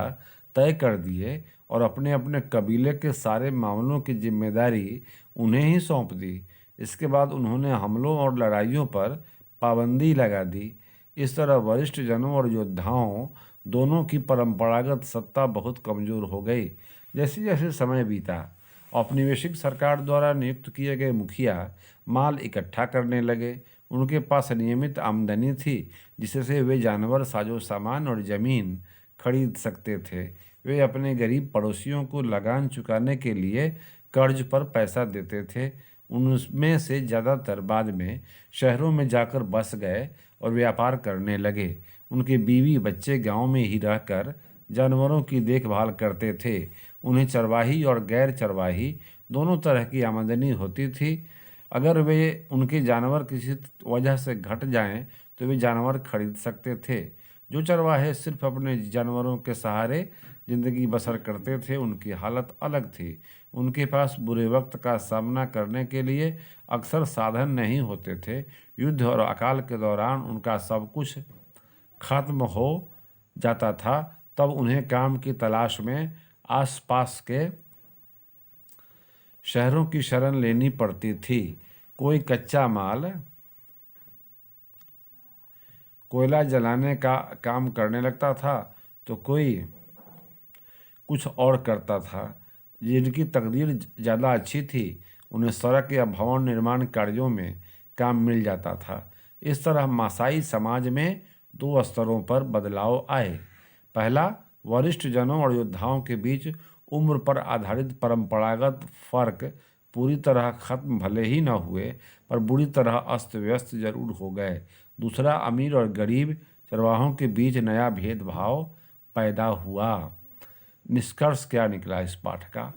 तय कर दिए और अपने अपने कबीले के सारे मामलों की जिम्मेदारी उन्हें ही सौंप दी। इसके बाद उन्होंने हमलों और लड़ाइयों पर पाबंदी लगा दी। इस तरह वरिष्ठ जनों और योद्धाओं दोनों की परंपरागत सत्ता बहुत कमज़ोर हो गई। जैसे जैसे समय बीता, औपनिवेशिक सरकार द्वारा नियुक्त किए गए मुखिया माल इकट्ठा करने लगे। उनके पास नियमित आमदनी थी, जिससे वे जानवर, साजो सामान और ज़मीन खरीद सकते थे। वे अपने गरीब पड़ोसियों को लगान चुकाने के लिए कर्ज पर पैसा देते थे। उनमें से ज़्यादातर बाद में शहरों में जाकर बस गए और व्यापार करने लगे। उनके बीवी बच्चे गांव में ही रहकर जानवरों की देखभाल करते थे। उन्हें चरवाही और गैर चरवाही दोनों तरह की आमदनी होती थी। अगर वे उनके जानवर किसी वजह से घट जाएं तो वे जानवर खरीद सकते थे। जो चरवाहे सिर्फ अपने जानवरों के सहारे जिंदगी बसर करते थे उनकी हालत अलग थी। उनके पास बुरे वक्त का सामना करने के लिए अक्सर साधन नहीं होते थे। युद्ध और अकाल के दौरान उनका सब कुछ खत्म हो जाता था, तब उन्हें काम की तलाश में आसपास के शहरों की शरण लेनी पड़ती थी। कोई कच्चा माल कोयला जलाने का काम करने लगता था तो कोई कुछ और करता था। जिनकी तकदीर ज़्यादा अच्छी थी उन्हें सड़क या भवन निर्माण कार्यों में काम मिल जाता था। इस तरह मासाई समाज में दो स्तरों पर बदलाव आए। पहला, वरिष्ठ जनों और योद्धाओं के बीच उम्र पर आधारित परंपरागत फर्क पूरी तरह खत्म भले ही न हुए पर बुरी तरह अस्त व्यस्त जरूर हो गए। दूसरा, अमीर और गरीब चरवाहों के बीच नया भेदभाव पैदा हुआ। निष्कर्ष क्या निकला इस पाठ का?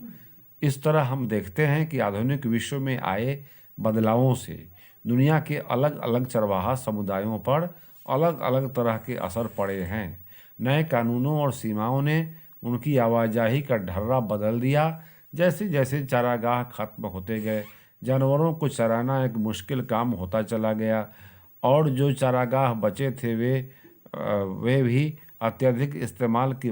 इस तरह हम देखते हैं कि आधुनिक विश्व में आए बदलावों से दुनिया के अलग अलग चरवाहा समुदायों पर अलग अलग तरह के असर पड़े हैं। नए कानूनों और सीमाओं ने उनकी आवाजाही का ढर्रा बदल दिया। जैसे जैसे चारागाह खत्म होते गए जानवरों को चराना एक मुश्किल काम होता चला गया और जो चारागाह बचे थे वे भी अत्यधिक इस्तेमाल की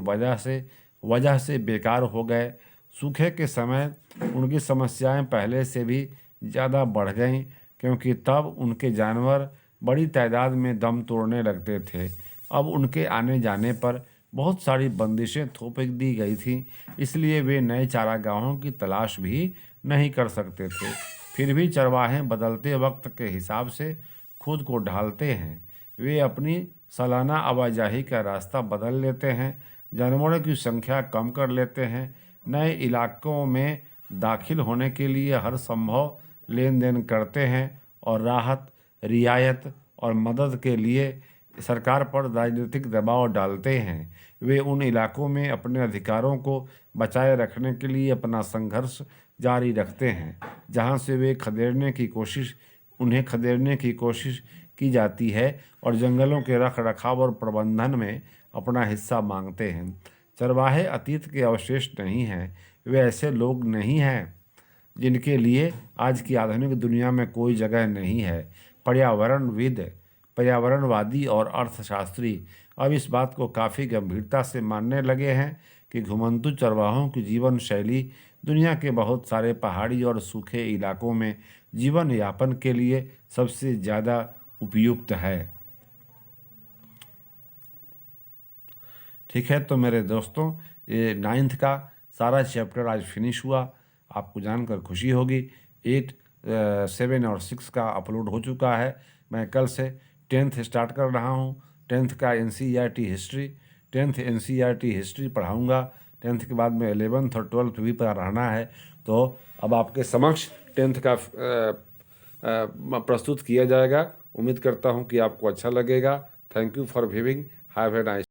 वजह से बेकार हो गए। सूखे के समय उनकी समस्याएं पहले से भी ज़्यादा बढ़ गईं क्योंकि तब उनके जानवर बड़ी तादाद में दम तोड़ने लगते थे। अब उनके आने जाने पर बहुत सारी बंदिशें थोप दी गई थीं, इसलिए वे नए चारागाहों की तलाश भी नहीं कर सकते थे। फिर भी चरवाहे बदलते वक्त के हिसाब से खुद को ढालते हैं। वे अपनी सालाना आवाजाही का रास्ता बदल लेते हैं, जानवरों की संख्या कम कर लेते हैं, नए इलाकों में दाखिल होने के लिए हर संभव लेन देन करते हैं और राहत, रियायत और मदद के लिए सरकार पर राजनीतिक दबाव डालते हैं। वे उन इलाकों में अपने अधिकारों को बचाए रखने के लिए अपना संघर्ष जारी रखते हैं जहां से उन्हें खदेड़ने की कोशिश की जाती है और जंगलों के रख रखाव और प्रबंधन में अपना हिस्सा मांगते हैं। चरवाहे अतीत के अवशेष नहीं हैं, वे ऐसे लोग नहीं हैं जिनके लिए आज की आधुनिक दुनिया में कोई जगह नहीं है। पर्यावरणवादी और अर्थशास्त्री अब इस बात को काफ़ी गंभीरता से मानने लगे हैं कि घुमंतू चरवाहों की जीवन शैली दुनिया के बहुत सारे पहाड़ी और सूखे इलाकों में जीवन यापन के लिए सबसे ज़्यादा उपयुक्त है। ठीक है, तो मेरे दोस्तों, ये 9th का सारा चैप्टर आज फिनिश हुआ। आपको जानकर खुशी होगी 8, 7 और 6 का अपलोड हो चुका है। मैं कल से 10th स्टार्ट कर रहा हूँ। 10th का NCERT history 10th NCERT history पढ़ाऊँगा। 10th के बाद में 11th और 12th भी पढ़ाना है। तो अब आपके समक्ष 10th का प्रस्तुत किया जाएगा। उम्मीद करता हूँ कि आपको अच्छा लगेगा। Thank you for viewing. Have a nice